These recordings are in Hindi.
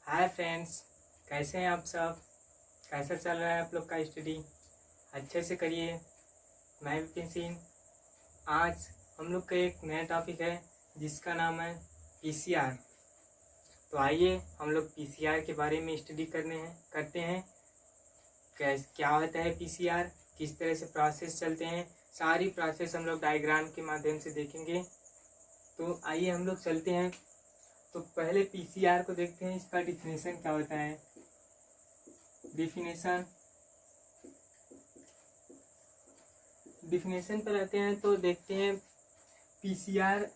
हाय फ्रेंड्स, कैसे हैं आप सब। कैसा चल रहा है आप लोग का स्टडी। अच्छे से करिए। मैं विपिन सिंह। आज हम लोग का एक नया टॉपिक है जिसका नाम है पीसीआर। तो आइए हम लोग पीसीआर के बारे में स्टडी करते हैं। क्या होता है पीसीआर, किस तरह से प्रोसेस चलते हैं, सारी प्रोसेस हम लोग डायग्राम के माध्यम से देखेंगे। तो आइए हम लोग चलते हैं। तो पहले पीसीआर को देखते हैं, इसका डिफिनेशन क्या होता है। डिफिनेशन पर आते हैं तो देखते हैं पीसीआर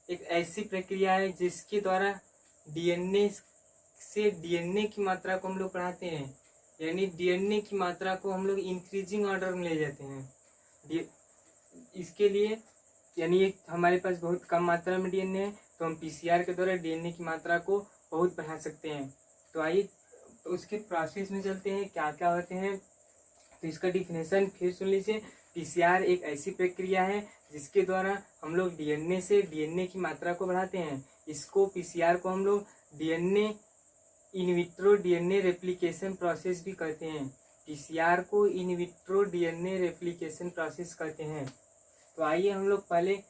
एक ऐसी प्रक्रिया है जिसके द्वारा डीएनए से डीएनए की मात्रा को हम लोग बढ़ाते हैं, यानी डीएनए की मात्रा को हम लोग इंक्रीजिंग ऑर्डर में ले जाते हैं। इसके लिए यानी हमारे पास बहुत कम मात्रा में डीएनए है तो हम पीसीआर के द्वारा डीएनए की मात्रा को बहुत बढ़ा सकते हैं। तो आइए तो उसके प्रोसेस में चलते हैं, क्या क्या होते हैं। तो इसका डिफिनेशन फिर सुन लीजिए। पीसीआर एक ऐसी प्रक्रिया है जिसके द्वारा हम लोग डीएनए से डीएनए की मात्रा को बढ़ाते हैं। इसको पीसीआर को हम लोग DNA in vitro DNA replication process भी कहते हैं। पीसीआर को in vitro DNA replication process कहते हैं। तो आइए हम लोग पहले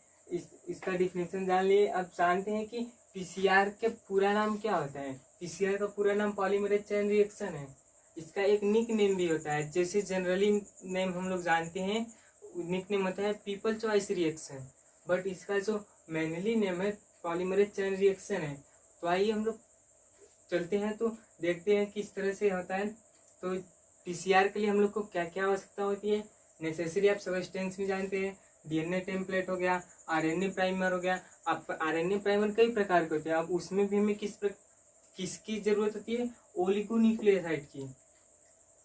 इसका डिफिनेशन जान लिए। अब जानते हैं कि पीसीआर के पूरा नाम क्या होता है। पीसीआर का पूरा नाम पॉलीमरेज चेन रिएक्शन है। इसका एक निक नेम भी होता है, जैसे जनरली नेम हम लोग जानते हैं निक नेम होता है पीपल चॉइस रिएक्शन, बट इसका जो मैनली नेम है पॉलीमरेज चेन रिएक्शन है। तो आइए हम लोग चलते हैं तो देखते हैं किस तरह से होता है। तो पीसीआर के लिए हम लोग को क्या क्या आवश्यकता होती है। नेसेसरी आप सब्सटेंस भी जानते हैं, डीएनए टेम्पलेट हो गया, आरएनए प्राइमर हो गया। अब आरएनए प्राइमर कई प्रकार के होते हैं, अब उसमें भी हमें किसकी जरूरत होती है, ओलिगोन्यूक्लियोसाइड की।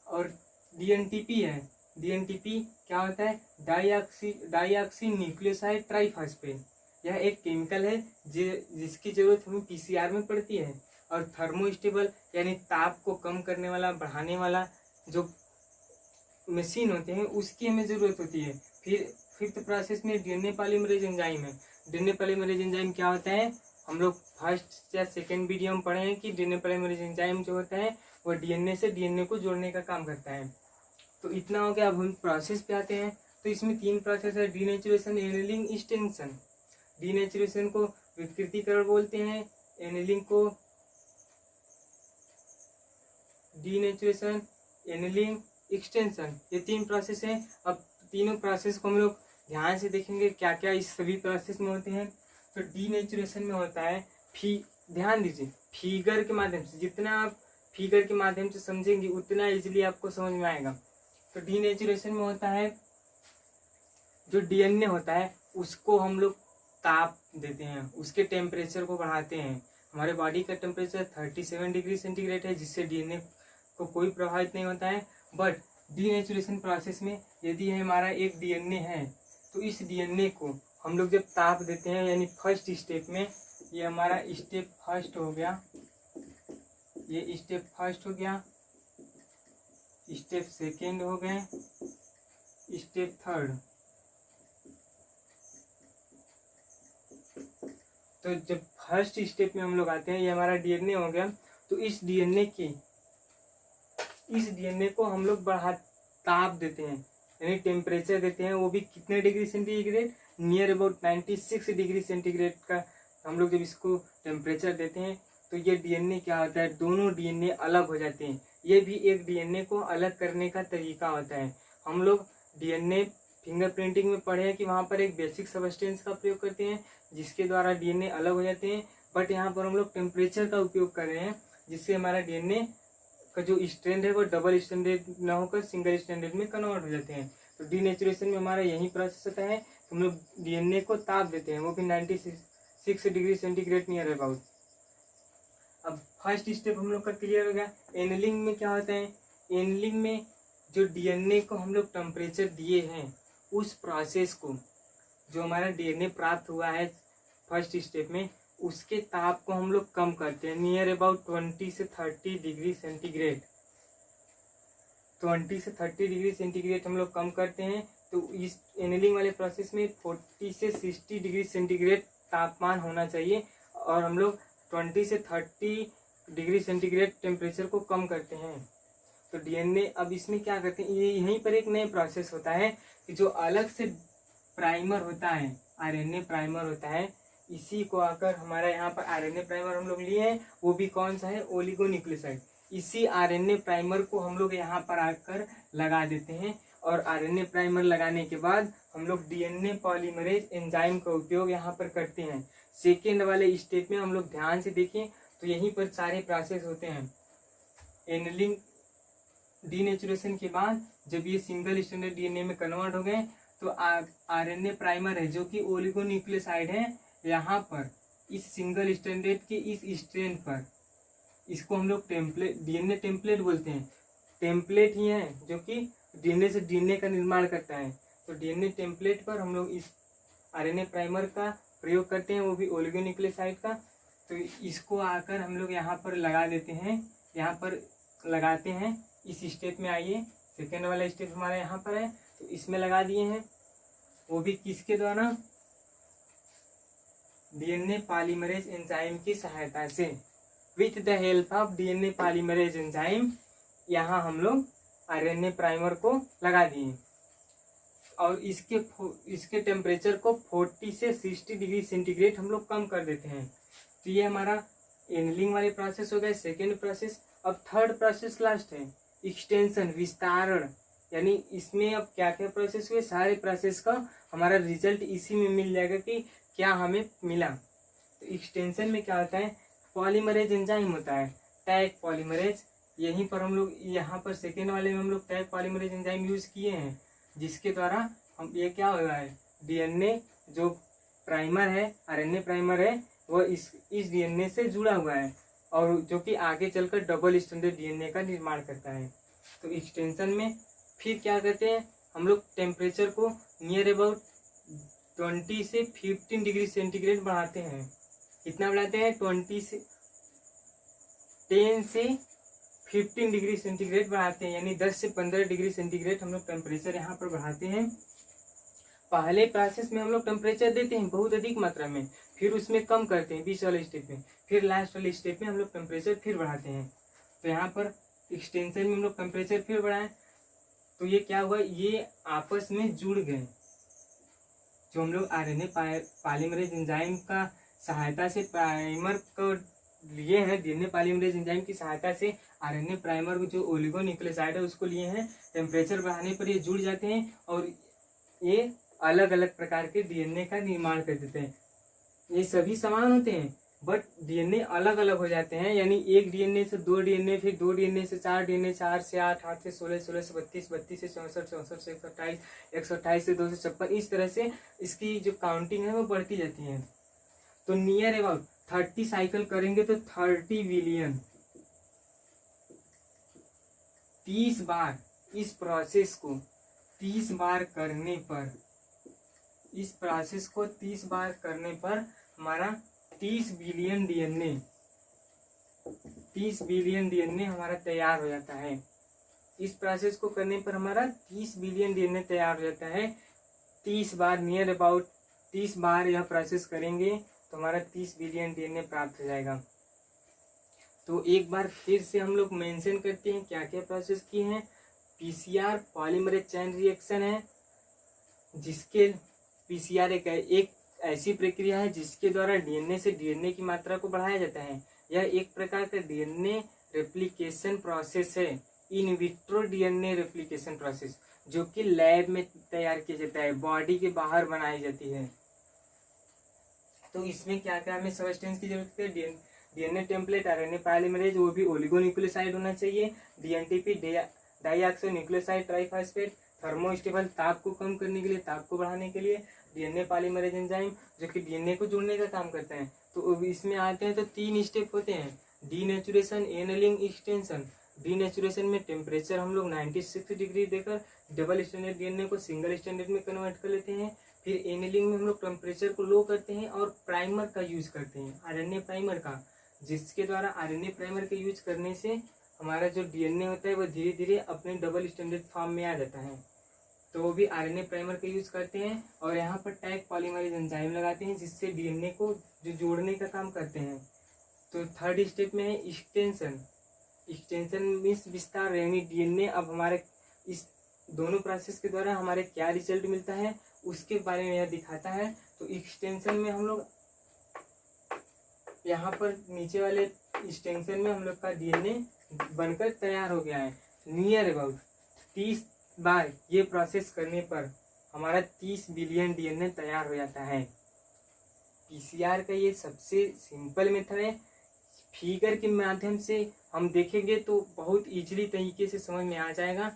और डीएनटीपी है। डीएनटीपी क्या होता है, डाईऑक्सी न्यूक्लियोसाइड ट्राइफॉस्फेट। यह एक केमिकल है जिसकी जरूरत हमें पीसीआर में पड़ती है। और थर्मोस्टेबल यानी ताप को कम करने वाला बढ़ाने वाला जो मशीन होते हैं उसकी हमें जरूरत होती है। फिर फिफ्थ प्रोसेस में डीएनए पॉलीमरेज एंजाइम है। डीएनए पॉलीमरेज एंजाइम क्या होता है, हम लोग फर्स्ट या सेकेंड वीडियो में पढ़े हैं कि डीएनए पॉलीमरेज एंजाइम जो होता है वो डीएनए से डीएनए को जोड़ने का काम करता है। तो इतना हो गया। अब हम प्रोसेस पे आते हैं। तो इसमें 3 प्रोसेस है, डीनेचुरेशन, एनिलिंग, एक्सटेंशन। डीनेचुरेशन को विकृतीकरण बोलते हैं, एनिलिंग को डीनेचुरेशन, एनिलिंग, एक्सटेंशन, ये 3 प्रोसेस हैं। अब तीनों प्रोसेस को हम लोग ध्यान से देखेंगे क्या क्या इस सभी प्रोसेस में होते हैं। तो डीनेचुरेशन में होता है ध्यान दीजिए, फिगर के माध्यम से, जितना आप फिगर के माध्यम से समझेंगे उतना इजीली आपको समझ में आएगा। तो डीनेचुरेशन में होता है जो डीएनए होता है उसको हम लोग ताप देते हैं, उसके टेम्परेचर को बढ़ाते हैं। हमारे बॉडी का टेम्परेचर 37 डिग्री सेंटीग्रेड है, जिससे डीएनए को कोई प्रभावित नहीं होता है। बट डीनेचुरेशन प्रोसेस में यदि हमारा एक डीएनए है तो इस डीएनए को हम लोग जब ताप देते हैं, यानी फर्स्ट स्टेप में, ये हमारा स्टेप फर्स्ट हो गया, ये स्टेप फर्स्ट हो गया, स्टेप सेकेंड हो गए, स्टेप थर्ड। तो जब फर्स्ट स्टेप में हम लोग आते हैं, ये हमारा डीएनए हो गया। तो इस डीएनए को हम लोग ताप देते हैं, यानी टेम्परेचर देते हैं। वो भी कितने degree centigrade, near about 96 degree centigrade का हम लोग जब इसको टेम्परेचर देते हैं तो ये डीएनए क्या होता है, दोनों डीएनए अलग हो जाते हैं। ये भी एक डीएनए को अलग करने का तरीका होता है। हम लोग डीएनए फिंगरप्रिंटिंग में पढ़े हैं कि वहाँ पर एक बेसिक सब्सटेंस का प्रयोग करते हैं जिसके द्वारा डीएनए अलग हो जाते हैं। बट यहाँ पर हम लोग टेम्परेचर का उपयोग कर रहे हैं जिससे हमारा डीएनए का जो स्ट्रैंड है वो डबल स्टैंडर्ड न होकर सिंगल स्टैंडर्ड में कन्वर्ट हो जाते हैं। तो डीनेचुरेशन में हमारा यही प्रोसेस होता है, हम लोग डीएनए को ताप देते हैं, वो भी 96 डिग्री सेंटीग्रेड नियर अबाउट। अब फर्स्ट स्टेप हम लोग का क्लियर हो गया। एनिलिंग में क्या होता है, एनिलिंग में जो डीएनए को हम लोग टेम्परेचर दिए हैं उस प्रोसेस को, जो हमारा डीएनए प्राप्त हुआ है फर्स्ट स्टेप में, उसके ताप को हम लोग कम करते हैं, नियर अबाउट 20 से 30 डिग्री सेंटीग्रेड। 20 से 30 डिग्री सेंटीग्रेड हम लोग कम करते हैं। तो इस एनिलिंग वाले प्रोसेस में 40 से 60 डिग्री सेंटीग्रेड तापमान होना चाहिए। और हम लोग 20 से 30 डिग्री सेंटीग्रेड टेम्परेचर को कम करते हैं। तो डीएनए अब इसमें क्या करते हैं, ये यहीं पर एक नया प्रोसेस होता है कि जो अलग से प्राइमर होता है, आरएनए प्राइमर होता है, इसी को आकर हमारा यहाँ पर आरएनए प्राइमर हम लोग लिए हैं, वो भी कौन सा है, ओलिगोन्यूक्लियोसाइड। इसी आरएनए प्राइमर को हम लोग यहाँ पर आकर लगा देते हैं और आरएनए प्राइमर लगाने के बाद हम लोग डीएनए पॉलीमरेज एंजाइम का उपयोग यहाँ पर करते हैं। सेकेंड वाले स्टेप में हम लोग ध्यान से देखें तो यहीं पर सारे प्रोसेस होते हैं। एनलिंग डीनेचुरेशन के बाद जब ये सिंगल स्टैंडर्ड डीएनए में कन्वर्ट हो गए तो आरएनए प्राइमर है जो कि ओलिगोन्यूक्लियोसाइड है, यहाँ पर इस सिंगल स्टैंडर्ड के इस स्ट्रैंड पर, इसको हम लोग टेम्पलेट, डीएनए टेम्पलेट बोलते हैं। टेम्पलेट ही है जो कि डीएनए से डीएनए का निर्माण करता है। तो डीएनए टेम्पलेट पर हम लोग इस आरएनए प्राइमर का प्रयोग करते हैं, वो भी ओलिगोन्यूक्लियोसाइड का। तो इसको आकर हम लोग यहाँ पर लगा देते हैं, यहाँ पर लगाते हैं। इस स्टेप में आइए, सेकेंड वाला स्टेप हमारा यहाँ पर है, तो इसमें लगा दिए हैं, वो भी किसके द्वारा, डीएनए पॉलीमरेज एंजाइम की सहायता से। With the help of DNA polymerase enzyme यहाँ हम लोग आरएनए प्राइमर को लगा दिए और इसके टेम्परेचर को 40 से 60 डिग्री सेंटीग्रेड हम लोग कम कर देते हैं। तो ये हमारा एनलिंग वाले प्रोसेस हो गए, सेकेंड प्रोसेस। अब थर्ड प्रोसेस लास्ट है, एक्सटेंशन, विस्तारण। यानी इसमें अब क्या क्या प्रोसेस हुए, सारे प्रोसेस का हमारा रिजल्ट इसी में मिल जाएगा कि क्या हमें मिला। तो एक्सटेंशन में क्या होता है, पॉलीमरेज एंजाइम होता है, टैग पॉलीमरेज। यहीं पर हम लोग यहाँ पर सेकेंड वाले में हम लोग टैग पॉलीमरेज एंजाइम यूज किए हैं, जिसके द्वारा हम ये क्या हो रहा है, डीएनए जो प्राइमर है, आरएनए प्राइमर है, वो इस डीएनए से जुड़ा हुआ है और जो कि आगे चलकर डबल स्टैंडर्ड डीएनए का निर्माण करता है। तो एक्सटेंशन में फिर क्या करते हैं, हम लोग टेम्परेचर को नियर अबाउट 20 से 15 डिग्री सेंटीग्रेड बढ़ाते हैं। कितना बढ़ाते हैं, 10 से 15 डिग्री सेंटीग्रेड बढ़ाते हैं, यानी 10 से 15 डिग्री सेंटीग्रेड हम लोग टेम्परेचर यहाँ पर बढ़ाते हैं। पहले प्रोसेस में हम लोग टेम्परेचर देते हैं बहुत अधिक मात्रा में, फिर उसमें कम करते हैं 20 वाले स्टेप में, फिर लास्ट वाले स्टेप में हम लोग टेम्परेचर फिर बढ़ाते हैं। तो यहाँ पर एक्सटेंशन में हम लोग टेम्परेचर फिर बढ़ाएं, तो ये क्या हुआ, ये आपस में जुड़ गए। जो हम लोग आरएनए पॉलीमरेज एंजाइम का सहायता से प्राइमर को लिए हैं, डीएनए पॉलीमरेज एंजाइम की सहायता से आरएनए प्राइमर जो ओलिगोन्यूक्लियोसाइड है उसको लिए हैं, टेम्परेचर बढ़ाने पर ये जुड़ जाते हैं और ये अलग अलग प्रकार के डीएनए का निर्माण कर देते हैं। ये सभी समान होते हैं बट डीएनए अलग अलग हो जाते हैं, यानी एक डीएनए से 2 डीएनए, फिर 2 डीएनए से 4 डीएनए, 4 से 8, 8 से 16, 16 से 32, 32 से 64, 64 से 128, 128 से 256, इस तरह से इसकी जो काउंटिंग है वो बढ़ती जाती है। तो नियर अबाउट 30 साइकिल करेंगे तो 30 बिलियन, 30 बार इस प्रोसेस को 30 बार करने पर, इस प्रोसेस को 30 बार करने पर हमारा 30 बिलियन डीएनए, 30 बिलियन डीएनए हमारा तैयार हो जाता है। इस प्रोसेस को करने पर हमारा 30 बिलियन डीएनए तैयार हो जाता है। 30 बार, नियर अबाउट 30 बार यह प्रोसेस करेंगे तो हमारा 30 बिलियन डीएनए प्राप्त हो जाएगा। तो एक बार फिर से हम लोग मेंशन करते हैं क्या क्या प्रोसेस किए हैं। पीसीआर पॉलीमरेज चेन रिएक्शन है, जिसके पीसीआर एक ऐसी प्रक्रिया है जिसके द्वारा डीएनए से डीएनए की मात्रा को बढ़ाया जाता है। यह एक प्रकार का डीएनए रेप्लिकेशन प्रोसेस है, in vitro DNA replication process, जो कि लैब में तैयार किया जाता है, बॉडी के बाहर बनाई जाती है। तो इसमें क्या क्या हमें सबस्टेंस की जरूरत है, डीएनए टेम्पलेट, आरएनए पॉलीमरेज, वो भी ओलिगोन्यूक्लियोसाइड होना चाहिए, डीएनटीपी डाइऑक्सोन्यूक्लियोसाइड ट्राइफॉस्फेट, थर्मोस्टेबल, ताप को कम करने के लिए, ताप को बढ़ाने के लिए, डीएनए पॉलीमरेज एंजाइम जो कि डीएनए को जोड़ने का काम करते हैं। तो इसमें आते हैं तो 3 स्टेप होते हैं, डीनेचुरेशन, एनलिंग, एक्सटेंशन। डीनेचुरेशन में टेम्परेचर हम लोग 96 डिग्री देकर डबल स्टैंडर्ड डीएनए को सिंगल स्टैंडर्ड में कन्वर्ट कर लेते हैं। फिर एनलिंग में हम लोग टेम्परेचर को लो करते हैं और प्राइमर का यूज करते हैं, आरएनए प्राइमर का, जिसके द्वारा आरएनए प्राइमर के यूज करने से हमारा जो डीएनए होता है वो धीरे धीरे अपने डबल स्टैंडर्ड फॉर्म में आ जाता है। तो वो भी आरएनए प्राइमर का यूज करते हैं और यहाँ पर टैग पॉलीमरेज एंजाइम लगाते हैं, जिससे डीएनए को जो जोड़ने का काम करते हैं। तो थर्ड स्टेप में है एक्सटेंशन। एक्सटेंशन मीन्स विस्तार, यानी डीएनए अब हमारे इस दोनों प्रोसेस के द्वारा हमारे क्या रिजल्ट मिलता है उसके बारे में यह दिखाता है। तो एक्सटेंशन में हम लोग यहाँ पर नीचे वाले एक्सटेंशन में हम लोग का डीएनए बनकर तैयार हो गया है। नियर अबाउट 30 बार ये प्रोसेस करने पर हमारा 30 बिलियन डीएनए तैयार हो जाता है। पीसीआर का ये सबसे सिंपल मेथड है। फिगर के माध्यम से हम देखेंगे तो बहुत इजीली तरीके से समझ में आ जाएगा।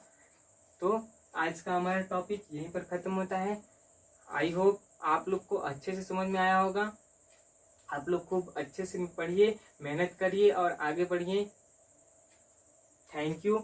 तो आज का हमारा टॉपिक यहीं पर ख़त्म होता है। आई होप आप लोग को अच्छे से समझ में आया होगा। आप लोग खूब अच्छे से पढ़िए, मेहनत करिए और आगे बढ़िए। Thank you.